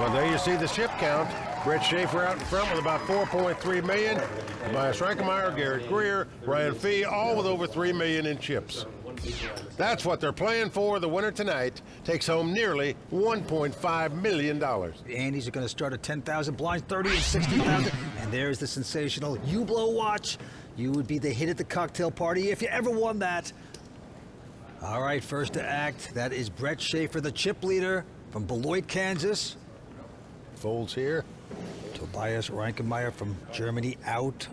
Well, there you see the chip count. Brett Shaffer out in front with about 4.3 million. Tobias Reinkemeier, Garrett Greer, Ryan Fee, all with over 3 million in chips. That's what they're playing for. The winner tonight takes home nearly $1.5 million. The Andes are going to start at 10,000 blinds, 30 and 60,000. And there's the sensational Hublot watch. You would be the hit at the cocktail party if you ever won that. All right, first to act, that is Brett Shaffer, the chip leader from Beloit, Kansas. Folds here. Tobias Reinkemeier from Germany out.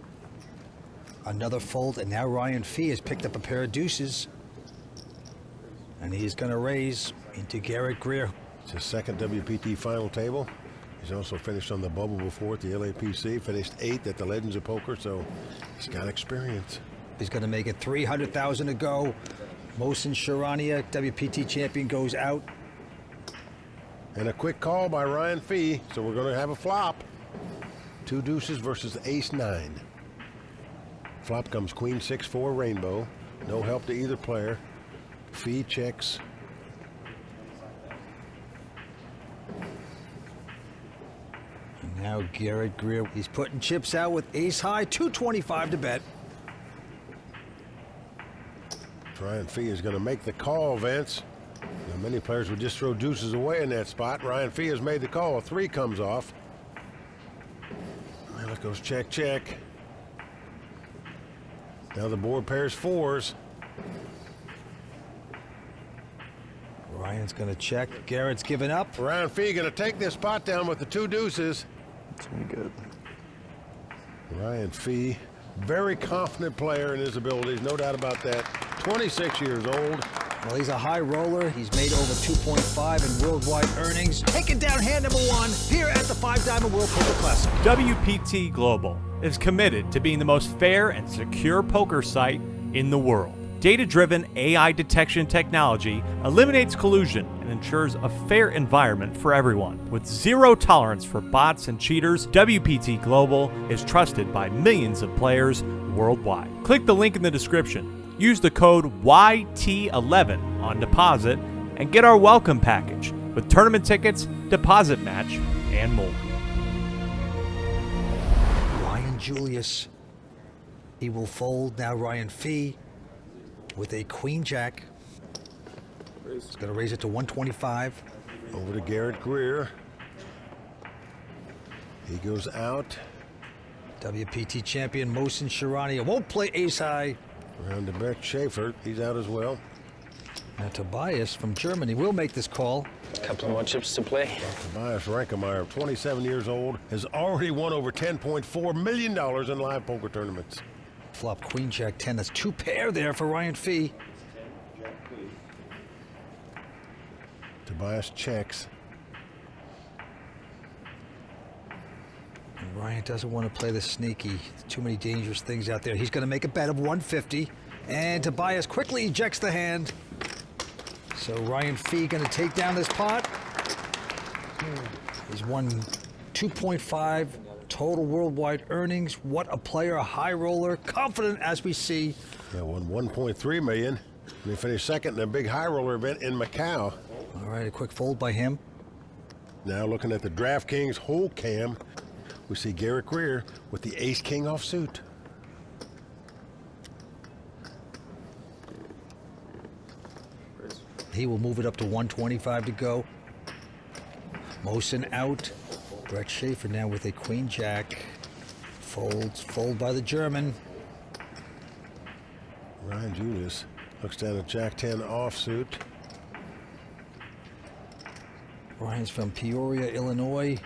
Another fold, and now Ryan Fee has picked up a pair of deuces. And he's going to raise into Garrett Greer. It's his second WPT final table. He's also finished on the bubble before at the LAPC, finished 8th at the Legends of Poker, so he's got experience. He's going to make it 300,000 to go. Mohsin Charania, WPT champion, goes out. And a quick call by Ryan Fee, so we're going to have a flop. 2 deuces versus ace-9. Flop comes queen 6-4 rainbow. No help to either player. Fee checks. And now Garrett Greer, he's putting chips out with ace-high, 225 to bet. Ryan Fee is going to make the call, Vince. Now, many players would just throw deuces away in that spot. Ryan Fee has made the call. 3 comes off. And it goes check, check. Now the board pairs 4s. Ryan's going to check. Garrett's given up. Ryan Fee going to take this pot down with the 2 deuces. That's gonna be good. Ryan Fee, very confident player in his abilities, no doubt about that. 26 years old. Well, he's a high roller. He's made over 2.5 in worldwide earnings. Taking down hand number 1 here at the 5 Diamond World Poker Classic. WPT Global is committed to being the most fair and secure poker site in the world. Data-driven AI detection technology eliminates collusion and ensures a fair environment for everyone. With zero tolerance for bots and cheaters, WPT Global is trusted by millions of players worldwide. Click the link in the description. Use the code YT11 on deposit and get our welcome package with tournament tickets, deposit match, and more. Ryan Julius, he will fold. Now Ryan Fee with a queen jack. He's going to raise it to 125. Over to Garrett Greer. He goes out. WPT champion Mohsin Charania won't play ace high. Around to Brett Shaffer. He's out as well. Now Tobias from Germany will make this call. A couple more chips to play. Tobias Reinkemeier, 27 years old, has already won over $10.4 million in live poker tournaments. Flop queen jack 10. That's 2 pair there for Ryan Fee. Tobias checks. And Ryan doesn't want to play the sneaky. Too many dangerous things out there. He's going to make a bet of 150. And Tobias quickly ejects the hand. So Ryan Fee going to take down this pot. He's won 2.5 total worldwide earnings. What a player, a high roller, confident as we see. Yeah, won 1.3 million. And he finished second in a big high roller event in Macau. All right, a quick fold by him. Now looking at the DraftKings whole cam, we see Garrett Greer with the ace-king offsuit. He will move it up to 125 to go. Mohsin out. Brett Shaffer now with a queen jack. Folds, fold by the German. Ryan Julius looks down at jack 10 offsuit. Ryan's from Peoria, Illinois.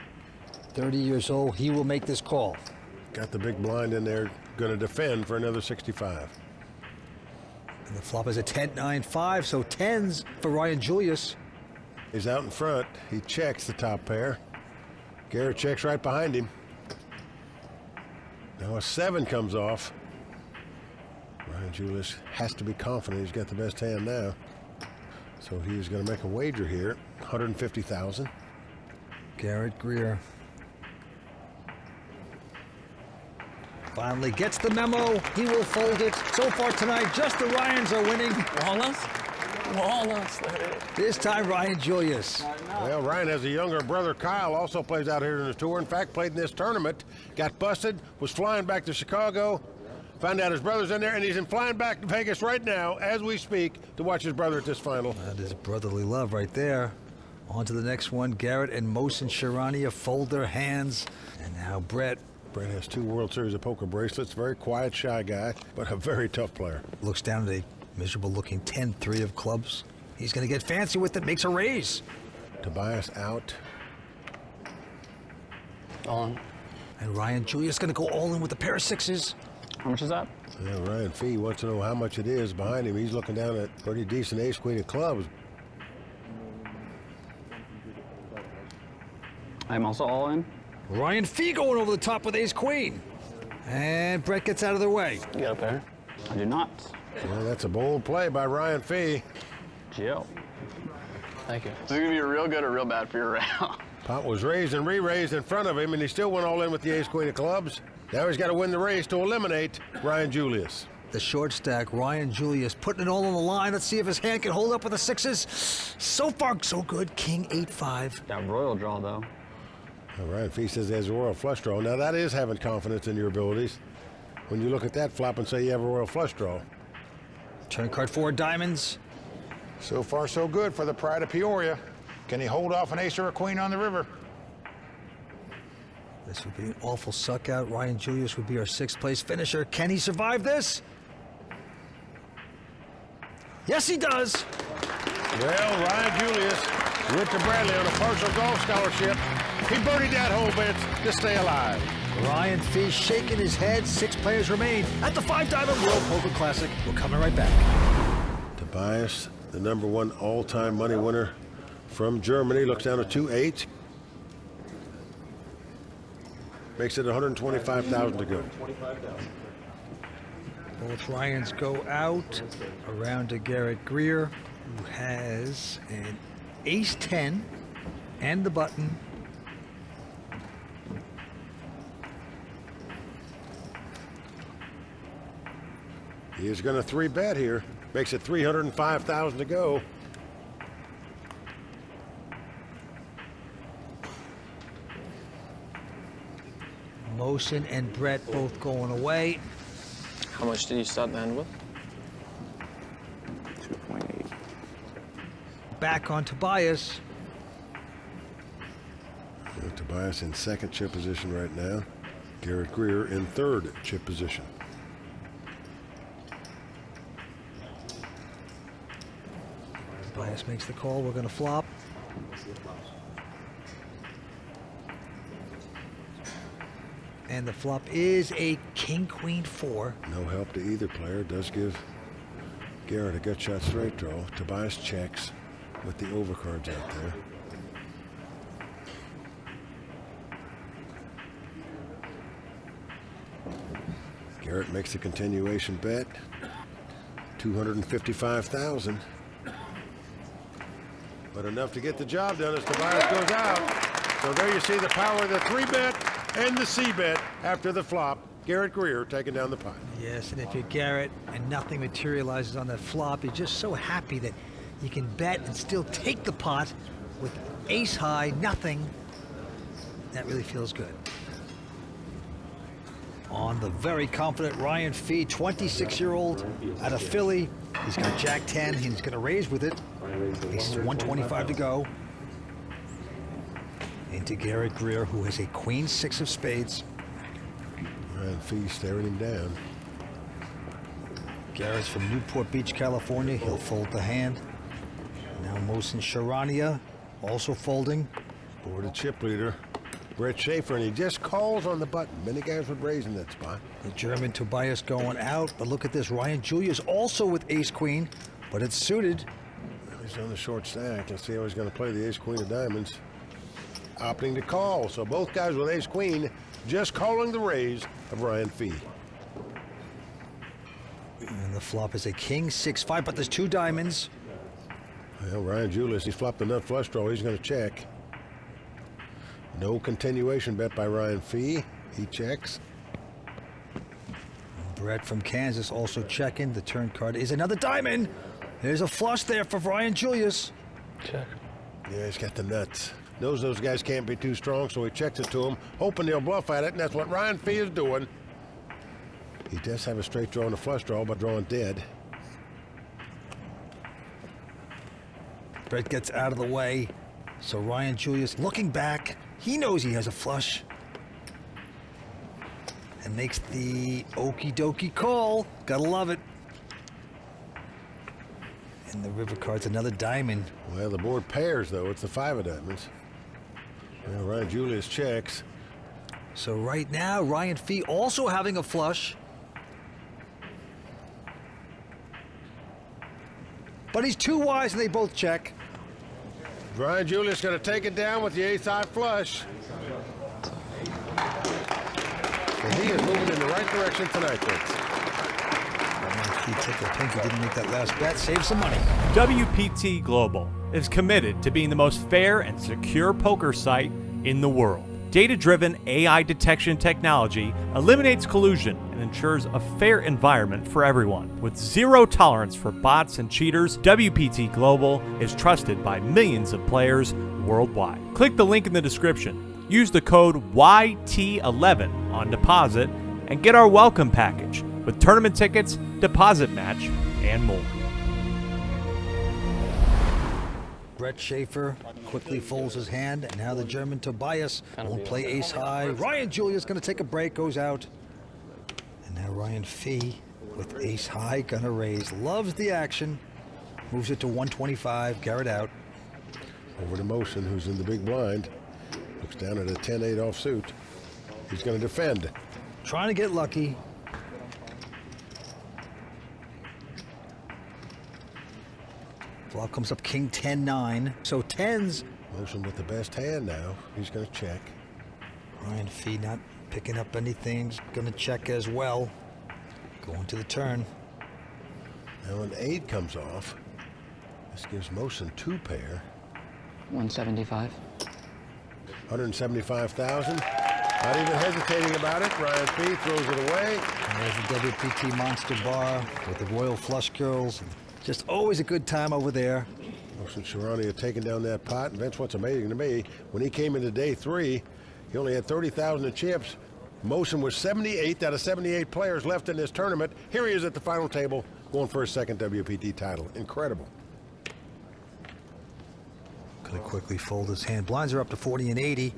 30 years old. He will make this call. Got the big blind in there, going to defend for another 65. And the flop is a 10-9-5, so 10s for Ryan Julius. He's out in front. He checks the top pair. Garrett checks right behind him. Now a 7 comes off. Ryan Julius has to be confident he's got the best hand now. So he's going to make a wager here, 150,000. Garrett Greer finally gets the memo. He will fold it. So far tonight, just the Ryans are winning. Walnuts? Walnuts. This time, Ryan Julius. Well, Ryan has a younger brother, Kyle, also plays out here in the tour. In fact, played in this tournament, got busted, was flying back to Chicago, found out his brother's in there, and he's flying back to Vegas right now as we speak to watch his brother at this final. That is brotherly love right there. On to the next one. Garrett and Mohsin Charania fold their hands. And now Brett. Brett has 2 World Series of Poker bracelets. Very quiet, shy guy, but a very tough player. Looks down at a miserable-looking 10-3 of clubs. He's going to get fancy with it. Makes a raise. Tobias out. All in. And Ryan Julius going to go all in with a pair of 6s. How much is that? Yeah, Ryan Fee wants to know how much it is behind him. He's looking down at pretty decent ace-queen of clubs. I'm also all in. Ryan Fee going over the top with ace-queen. And Brett gets out of their way. You got a pair? I do not. Well, that's a bold play by Ryan Fee. Gio. Thank you. This is going to be real good or real bad for your round. Pot was raised and re-raised in front of him, and he still went all in with the ace-queen of clubs. Now he's got to win the race to eliminate Ryan Julius. The short stack, Ryan Julius putting it all on the line. Let's see if his hand can hold up with the 6s. So far, so good. King 8-5. That royal draw, though. Well, Ryan Fee says he has a royal flush draw. Now that is having confidence in your abilities. When you look at that flop and say you have a royal flush draw. Turn card 4 diamonds. So far, so good for the pride of Peoria. Can he hold off an ace or a queen on the river? This would be an awful suck out. Ryan Julius would be our 6th place finisher. Can he survive this? Yes, he does. Well, Ryan Julius went to Bradley on a partial golf scholarship. He birdied that hole, Vince, to stay alive. Ryan Fee shaking his head. 6 players remain at the 5-Diamond World Poker Classic. We're coming right back. Tobias, the #1 all-time money winner from Germany, looks down at 2-8. Makes it 125,000 to go. Both Ryans go out. Around to Garrett Greer, who has an ace-10 and the button. He is going to 3-bet here. Makes it 305,000 to go. Mohsin and Brett both going away. How much did you start the end with? 2.8. Back on Tobias. Tobias in 2nd chip position right now. Garrett Greer in 3rd chip position. Tobias makes the call. We're going to flop. And the flop is a king-queen 4. No help to either player. Does give Garrett a gut shot straight draw. Tobias checks with the overcards out there. Garrett makes a continuation bet. 255,000. But enough to get the job done as Tobias goes out. So there you see the power of the 3-bet and the C-bet after the flop. Garrett Greer taking down the pot. Yes, and if you're Garrett and nothing materializes on that flop, you're just so happy that you can bet and still take the pot with ace high, nothing. That really feels good. On the very confident Ryan Fee, 26-year-old out of Philly. He's got Jack 10. He's going to raise with it. Ace is 125 to go. Into Garrett Greer, who has a queen 6 of spades. Ryan Fee staring him down. Garrett's from Newport Beach, California. He'll fold the hand. Now Mohsin Charania also folding. Boarded chip leader, Brett Shaffer, and he just calls on the button. Many guys would raise in that spot. The German Tobias going out, but look at this. Ryan Julius also with ace-queen, but it's suited. He's on the short stack. Let's see how he's going to play the ace-queen of diamonds. Opting to call, so both guys with ace-queen just calling the raise of Ryan Fee. And the flop is a king 6-5, but there's 2 diamonds. Well, Ryan Julius, he's flopped the nut flush draw. He's going to check. No continuation bet by Ryan Fee. He checks. Brett from Kansas also checking. The turn card is another diamond. There's a flush there for Ryan Julius. Check. Yeah, he's got the nuts. Knows those guys can't be too strong, so he checks it to them, hoping they'll bluff at it, and that's what Ryan Fee is doing. He does have a straight draw and a flush draw by drawing dead. Brett gets out of the way, so Ryan Julius looking back. He knows he has a flush. And makes the okie dokie call. Gotta love it. And the river card's another diamond. Well, the board pairs, though. It's the 5 of diamonds. Well, Ryan Julius checks. So right now, Ryan Fee also having a flush. But he's too wise and they both check. Ryan Julius going to take it down with the ace-high flush. And he is moving in the right direction tonight, folks. He took a pink. He didn't make that last bet. Save some money. WPT Global is committed to being the most fair and secure poker site in the world. Data-driven AI detection technology eliminates collusion and ensures a fair environment for everyone. With zero tolerance for bots and cheaters, WPT Global is trusted by millions of players worldwide. Click the link in the description. Use the code YT11 on deposit and get our welcome package with tournament tickets, deposit match, and more. Brett Shaffer quickly folds his hand, and now the German Tobias won't play ace high. Ryan Julius going to take a break, goes out. And now Ryan Fee with ace high gonna raise. Loves the action. Moves it to 125. Garrett out. Over to Mohsin, who's in the big blind. Looks down at a 10-8 offsuit. He's going to defend. Trying to get lucky. Flop comes up king 10-9. So tens. Mohsin with the best hand now. He's going to check. Ryan Fee not picking up anything. He's going to check as well. Going to the turn. Now an 8 comes off. This gives Mohsin 2 pair. 175. 175,000. Not even hesitating about it. Ryan Fee throws it away. And there's the WPT Monster Bar with the Royal Flush Girls. Just always a good time over there. Mohsin Charania taking down that pot. And Vince, what's amazing to me, when he came into day 3, he only had 30,000 in chips. Mohsin was 78 out of 78 players left in this tournament. Here he is at the final table, going for his second WPT title. Incredible. Gonna quickly fold his hand. Blinds are up to 40 and 80.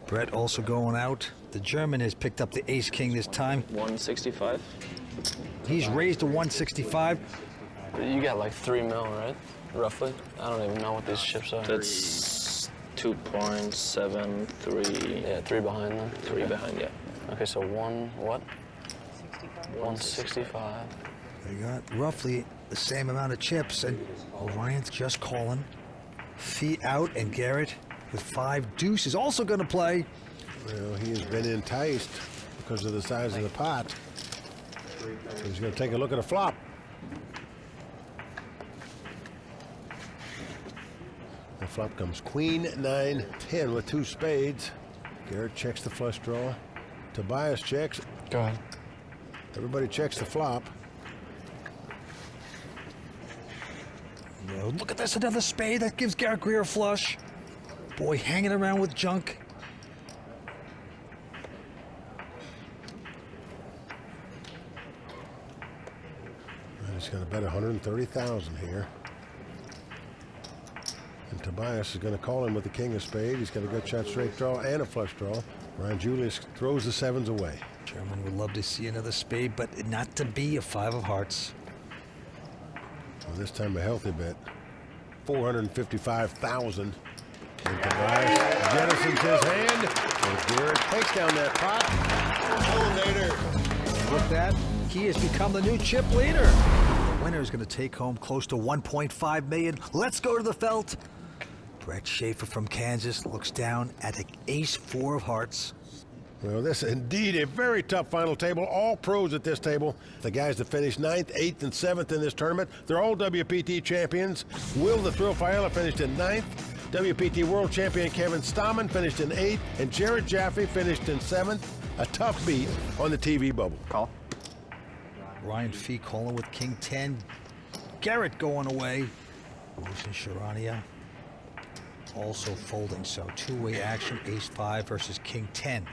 Brett also going out. The German has picked up the ace-king this time. 165. He's raised to 165. You got like 3 mil, right? Roughly. I don't even know what these chips are. That's 2.73. Yeah, 3 behind them. 3 behind, yeah. Okay, so what? 165. They got roughly the same amount of chips, and Orion's just calling. Fee out, and Garrett with 5 deuces also going to play. Well, he has been enticed because of the size of the pot. He's going to take a look at a flop. The flop comes queen, 9, 10 with 2 spades. Garrett checks the flush draw. Tobias checks. Go ahead. Everybody checks the flop. Yo, look at this, another spade. That gives Garrett Greer a flush. Boy, hanging around with junk. And he's going to bet 130,000 here. And Tobias is going to call him with the king of spade. He's got a good shot straight draw and a flush draw. Ryan Julius throws the 7s away. German would love to see another spade, but not to be a 5 of hearts. Well, this time a healthy bet. 455,000. And Tobias jettisons his hand. And Garrett takes down that pot. Eliminator. And with that, he has become the new chip leader. The winner is going to take home close to $1.5 million. Let's go to the felt. Brett Shaffer from Kansas looks down at an ace-4 of hearts. Well, this is indeed a very tough final table. All pros at this table. The guys that finished 9th, 8th, and 7th in this tournament, they're all WPT champions. Will the Thrill Fiala finished in 9th. WPT World Champion Kevin Stammen finished in 8th. And Jared Jaffe finished in 7th. A tough beat on the TV bubble. Call. Ryan Fee calling with king 10. Garrett going away. Mohsin Charania also folding, so two-way action, ace-5 versus king-10.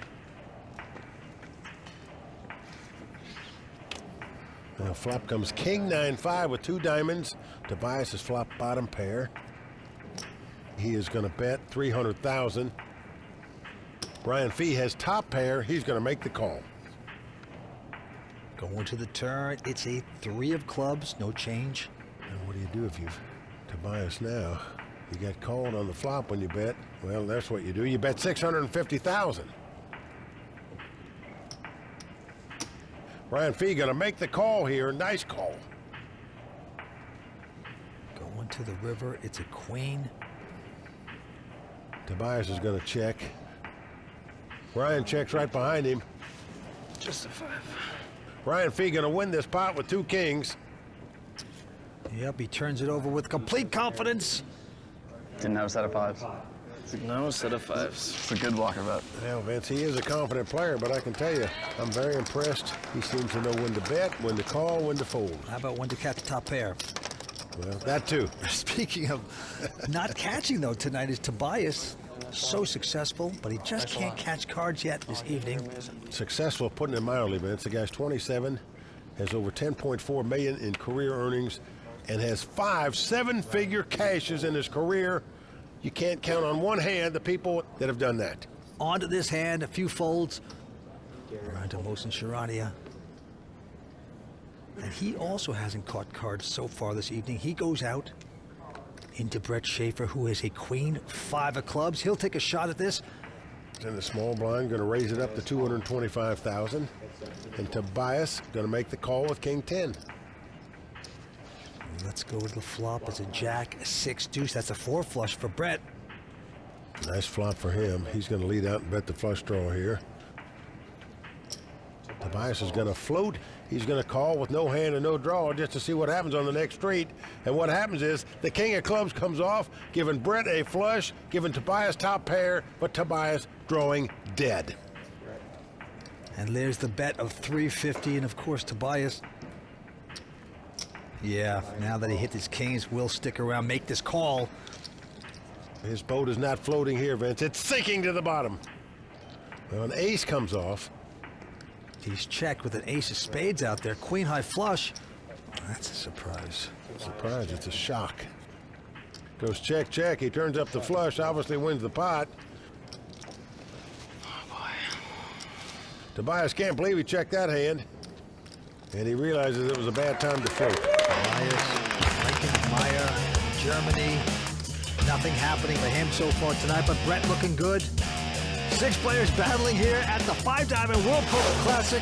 Now flop comes king 9-5 with 2 diamonds. Tobias is flop bottom pair. He is going to bet 300,000. Ryan Fee has top pair. He's going to make the call. Going to the turn, it's a 3 of clubs, no change. And what do you do if you've Tobias now? You get called on the flop when you bet. Well, that's what you do. You bet 650,000. Ryan Fee going to make the call here. Nice call. Going to the river, it's a queen. Tobias is going to check. Ryan checks right behind him. Just a 5. Ryan Fee going to win this pot with 2 kings. Yep, he turns it over with complete confidence. Didn't have a set of 5s. No, set of 5s. It's a good blocker bet. Well, Vince, he is a confident player, but I can tell you, I'm very impressed. He seems to know when to bet, when to call, when to fold. How about when to catch top pair? Well, that too. Speaking of not catching, though, tonight is Tobias. So successful, but he just can't catch cards yet this evening. Successful, putting it mildly, Vince. The guy's 27, has over 10.4 million in career earnings, and has 5 7-figure cashes in his career. You can't count on one hand the people that have done that. On to this hand, a few folds. Around to Mohsin Charania. And he also hasn't caught cards so far this evening. He goes out into Brett Shaffer, who has a queen 5 of clubs. He'll take a shot at this. In the small blind, going to raise it up to 225,000. And Tobias going to make the call with king 10. Let's go with the flop. It's a jack, a 6 deuce. That's a 4 flush for Brett. Nice flop for him. He's going to lead out and bet the flush draw here. Tobias is going to float. He's going to call with no hand and no draw just to see what happens on the next street. And what happens is the king of clubs comes off, giving Brett a flush, giving Tobias top pair, but Tobias drawing dead. And there's the bet of 350, and of course Tobias. Yeah, now that he hit his kings, will stick around, make this call. His boat is not floating here, Vince. It's sinking to the bottom. Well, an ace comes off. He's checked with an ace of spades out there. Queen high flush. That's a surprise. Surprise, it's a shock. Goes check, check. He turns up the flush, obviously wins the pot. Oh, boy. Tobias can't believe he checked that hand. And he realizes it was a bad time to float. Tobias Reinkemeier, Germany. Nothing happening for him so far tonight, but Brett looking good. 6 players battling here at the 5-Diamond World Poker Classic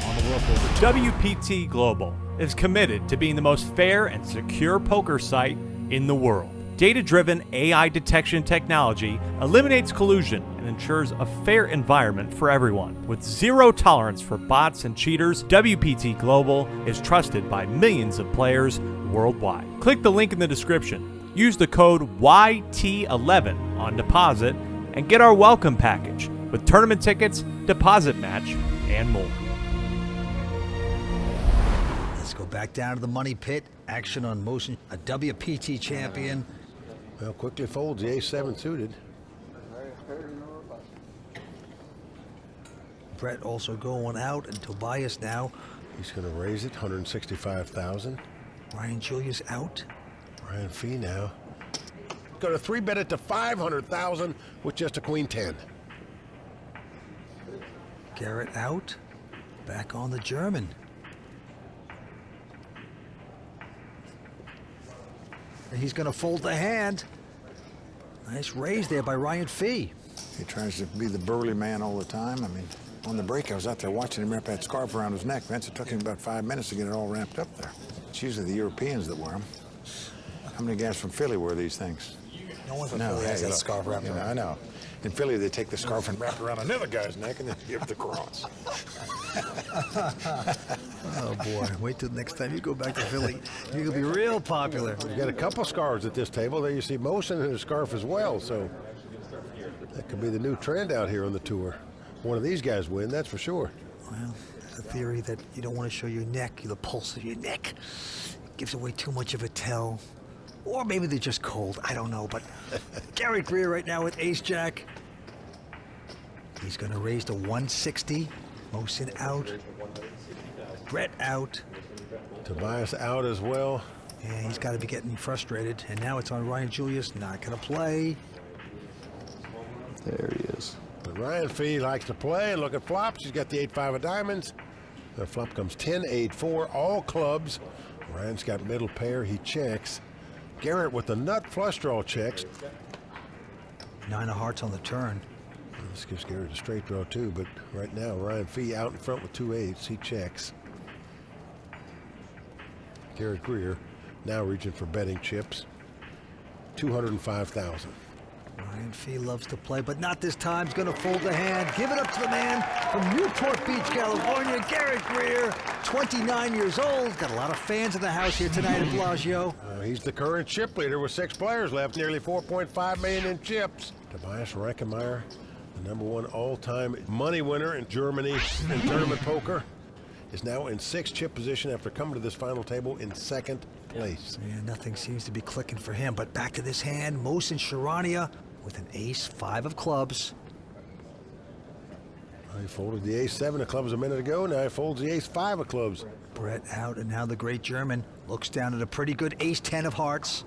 on the World Poker Tour. WPT Global is committed to being the most fair and secure poker site in the world. Data-driven AI detection technology eliminates collusion and ensures a fair environment for everyone. With zero tolerance for bots and cheaters, WPT Global is trusted by millions of players worldwide. Click the link in the description. Use the code YT11 on deposit and get our welcome package with tournament tickets, deposit match, and more. Let's go back down to the money pit. Action on Mohsin, a WPT champion. Well, quickly folds the ace-7 suited. Brett also going out, and Tobias now. He's going to raise it, 165,000. Ryan Julius out. Ryan Fee now. Going to 3-bet it to 500,000 with just a queen 10. Garrett out. Back on the German. And he's going to fold the hand. Nice raise there by Ryan Fee. He tries to be the burly man all the time. I mean, on the break, I was out there watching him wrap that scarf around his neck. Vince, it took him about 5 minutes to get it all wrapped up there. It's usually the Europeans that wear them. How many guys from Philly wear these things? No one from Philly has that scarf wrapped around. I know. In Philly, they take the scarf and wrap it around another guy's neck and then give the cross. Oh, boy. Wait till next time you go back to Philly. You're going to be real popular. We've got a couple scarves at this table. There you see Mohsin in a scarf as well, so that could be the new trend out here on the tour. One of these guys win, that's for sure. Well, there's a theory that you don't want to show your neck, the pulse of your neck. It gives away too much of a tell. Or maybe they're just cold. I don't know. But Garrett Greer right now with ace-jack. He's going to raise to 160. Mohsin out. Brett out. Tobias out as well. Yeah, he's got to be getting frustrated. And now it's on Ryan Julius. Not going to play. There he is. But Ryan Fee likes to play and look at flops. He's got the 8-5 of diamonds. The flop comes 10-8-4, all clubs. Ryan's got middle pair. He checks. Garrett with the nut flush draw checks. 9 of hearts on the turn. This gives Garrett a straight draw too, but right now Ryan Fee out in front with 2 8s. He checks. Garrett Greer now reaching for betting chips. 205,000. Ryan Fee loves to play, but not this time. He's going to fold the hand. Give it up to the man from Newport Beach, California, Garrett Greer, 29 years old. Got a lot of fans in the house here tonight at Bellagio. He's the current chip leader with 6 players left, nearly 4.5 million in chips. Tobias Reinkemeier, the #1 all-time money winner in Germany in tournament poker, is now in 6th chip position after coming to this final table in 2nd place. Yeah, nothing seems to be clicking for him, but back to this hand, Mohsin Charania with an ace-5 of clubs. He folded the ace-7 of clubs a minute ago. Now he folds the ace-5 of clubs. Brett out, and now the great German looks down at a pretty good ace-10 of hearts.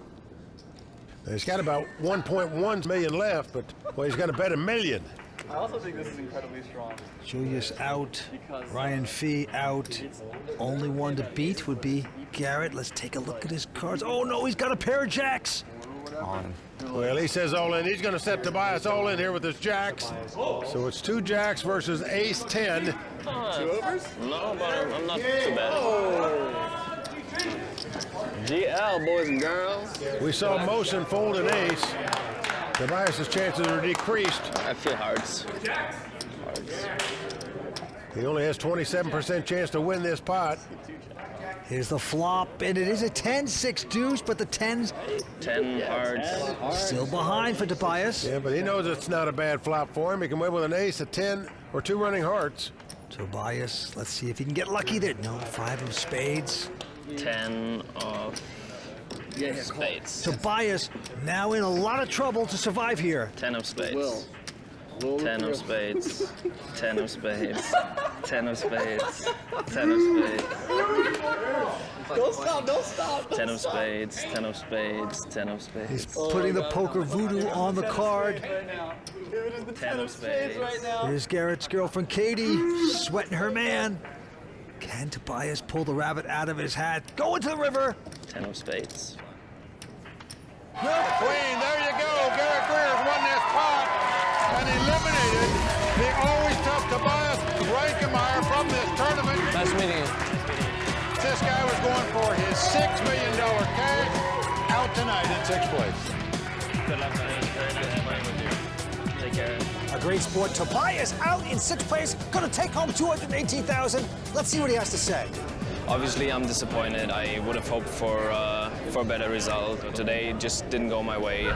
Now he's got about 1.1 million left, but well, he's got to bet $1 million. I also think this is incredibly strong. Julius out, Ryan Fee out. Only one to beat would be Garrett. Let's take a look at his cards. Oh no, he's got a pair of jacks. On. Well, he says all in. He's going to set Tobias all in here with his jacks. So it's 2 jacks versus ace-10. 2 overs? No, but I'm not too bad. GL, boys and girls. We saw Mohsin fold an ace. Tobias's chances are decreased. I feel hearts. He only has 27% chance to win this pot. Here's the flop, and it is a 10-6 deuce, but the 10's 10 hearts. still behind for Tobias. Yeah, but he knows it's not a bad flop for him. He can win with an ace, a 10, or 2 running hearts. Tobias, let's see if he can get lucky there. No, 5 of spades. 10 of spades. Tobias now in a lot of trouble to survive here. 10 of spades. 10 of spades. 10 of spades. 10 of spades. 10 of spades. Don't stop. 10 of spades. 10 of spades. 10 of He's spades. putting the poker voodoo on the card. 10 of spades. Here's Garrett's girlfriend, Katie, sweating her man. Can Tobias pull the rabbit out of his hat? Go into the river. 10 of spades. Queen, there you go. Garrett Greer's won this pot and eliminated the always tough Tobias Reinkemeier from this tournament. Nice meeting you. This guy was going for his $6 million cash out tonight in 6th place. Good luck, man. Very nice playing with you. Take care. A great sport. Tobias out in 6th place, going to take home $218,000. Let's see what he has to say. Obviously, I'm disappointed. I would have hoped for a better result. Today, it just didn't go my way.